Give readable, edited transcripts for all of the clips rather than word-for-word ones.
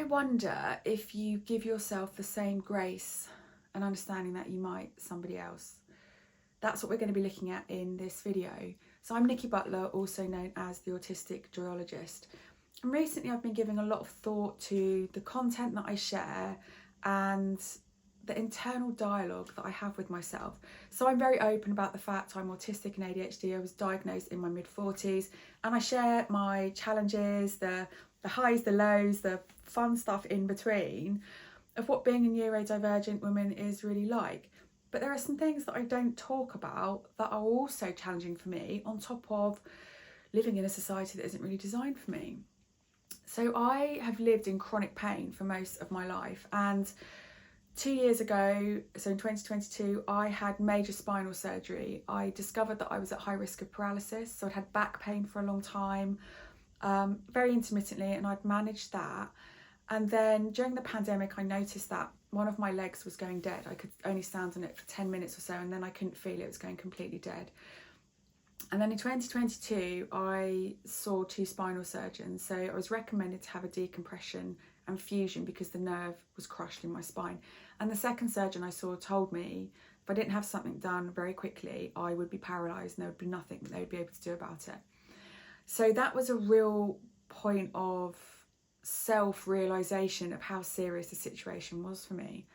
wonder if you give yourself the same grace and understanding that you might somebody else. That's what we're going to be looking at in this video. So I'm Nikki Butler, also known as the Autistic Joyologist. And recently I've been giving a lot of thought to the content that I share and the internal dialogue that I have with myself. So I'm very open about the fact I'm autistic and ADHD. I was diagnosed in my mid-40s, and I share my challenges, the highs, the lows, the fun stuff in between of what being a neurodivergent woman is really like. But there are some things that I don't talk about that are also challenging for me, on top of living in a society that isn't really designed for me. So I have lived in chronic pain for most of my life, and 2 years ago, so in 2022, I had major spinal surgery. I discovered that I was at high risk of paralysis, so I'd had back pain for a long time, very intermittently, and I'd managed that. And then during the pandemic, I noticed that one of my legs was going dead. I could only stand on it for 10 minutes or so, and then I couldn't feel it. It was going completely dead. And then in 2022, I saw 2 spinal surgeons. So I was recommended to have a decompression and fusion because the nerve was crushed in my spine. And the second surgeon I saw told me if I didn't have something done very quickly, I would be paralysed and there would be nothing that they would be able to do about it. So that was a real point of self-realisation of how serious the situation was for me.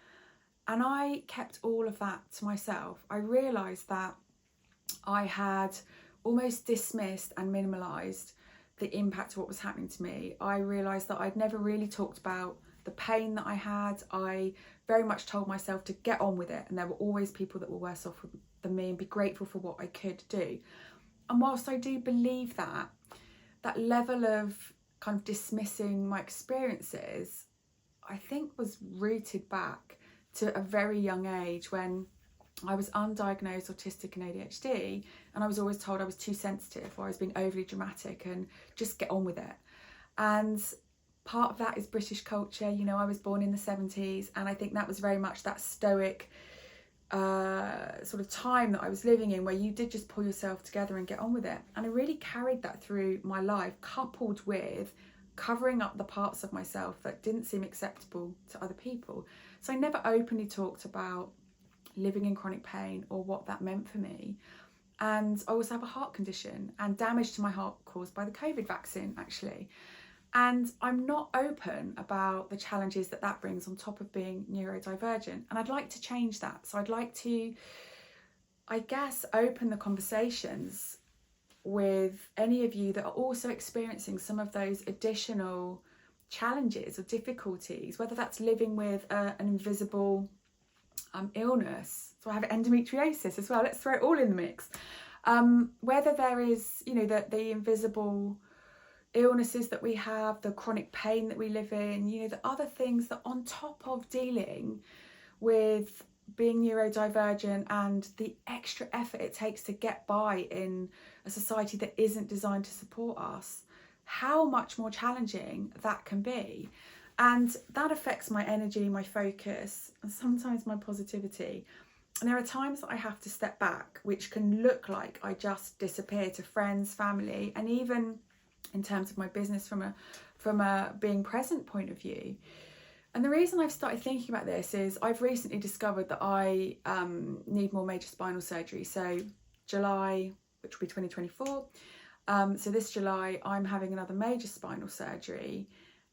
And I kept all of that to myself. I realised that I had almost dismissed and minimalised the impact of what was happening to me. I realised that I'd never really talked about the pain that I had. I very much told myself to get on with it, and there were always people that were worse off than me, and be grateful for what I could do. And whilst I do believe that level of kind of dismissing my experiences, I think was rooted back to a very young age when I was undiagnosed autistic and ADHD, and I was always told I was too sensitive, or I was being overly dramatic and just get on with it. And part of that is British culture. You know, I was born in the 70s, and I think that was very much that stoic sort of time that I was living in, where you did just pull yourself together and get on with it. And I really carried that through my life, coupled with covering up the parts of myself that didn't seem acceptable to other people. So I never openly talked about living in chronic pain or what that meant for me. And I also have a heart condition and damage to my heart caused by the COVID vaccine, actually. And I'm not open about the challenges that brings on top of being neurodivergent. And I'd like to change that. So I'd like to, I guess, open the conversations with any of you that are also experiencing some of those additional challenges or difficulties, whether that's living with an invisible illness. So I have endometriosis as well. Let's throw it all in the mix. Whether there is, you know, the invisible illnesses that we have, the chronic pain that we live in, you know, the other things that on top of dealing with being neurodivergent and the extra effort it takes to get by in a society that isn't designed to support us, how much more challenging that can be. And that affects my energy, my focus, and sometimes my positivity. And there are times that I have to step back, which can look like I just disappear to friends, family, and even in terms of my business from a being present point of view. And the reason I've started thinking about this is I've recently discovered that I need more major spinal surgery. So July, which will be 2024, so this July I'm having another major spinal surgery,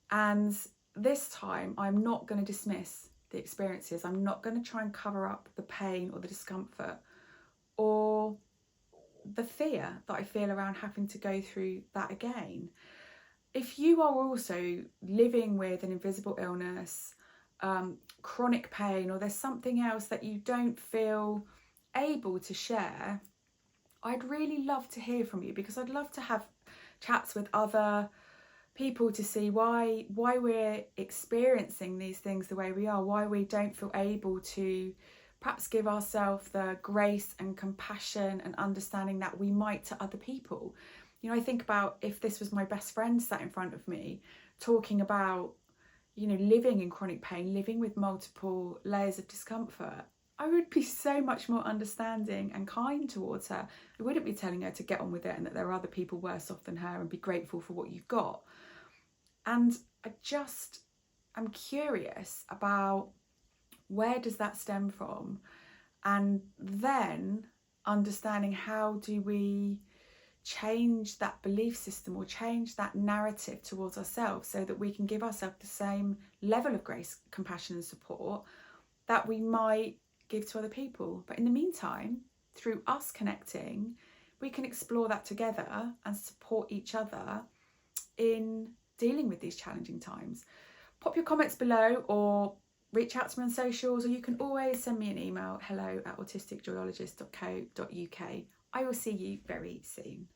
and this time I'm not going to dismiss the experiences. I'm not going to try and cover up the pain or the discomfort or the fear that I feel around having to go through that again. If you are also living with an invisible illness, chronic pain, or there's something else that you don't feel able to share, I'd really love to hear from you, because I'd love to have chats with other people to see why we're experiencing these things the way we are, why we don't feel able to perhaps give ourselves the grace and compassion and understanding that we might to other people. You know, I think about if this was my best friend sat in front of me talking about, you know, living in chronic pain, living with multiple layers of discomfort, I would be so much more understanding and kind towards her. I wouldn't be telling her to get on with it and that there are other people worse off than her and be grateful for what you've got. And I just I'm curious about where does that stem from, and then understanding how do we change that belief system or change that narrative towards ourselves so that we can give ourselves the same level of grace, compassion and support that we might give to other people. But in the meantime, through us connecting, we can explore that together and support each other in dealing with these challenging times. Pop your comments below or reach out to me on socials, or you can always send me an email, hello@autisticjoyologist.co.uk. I will see you very soon.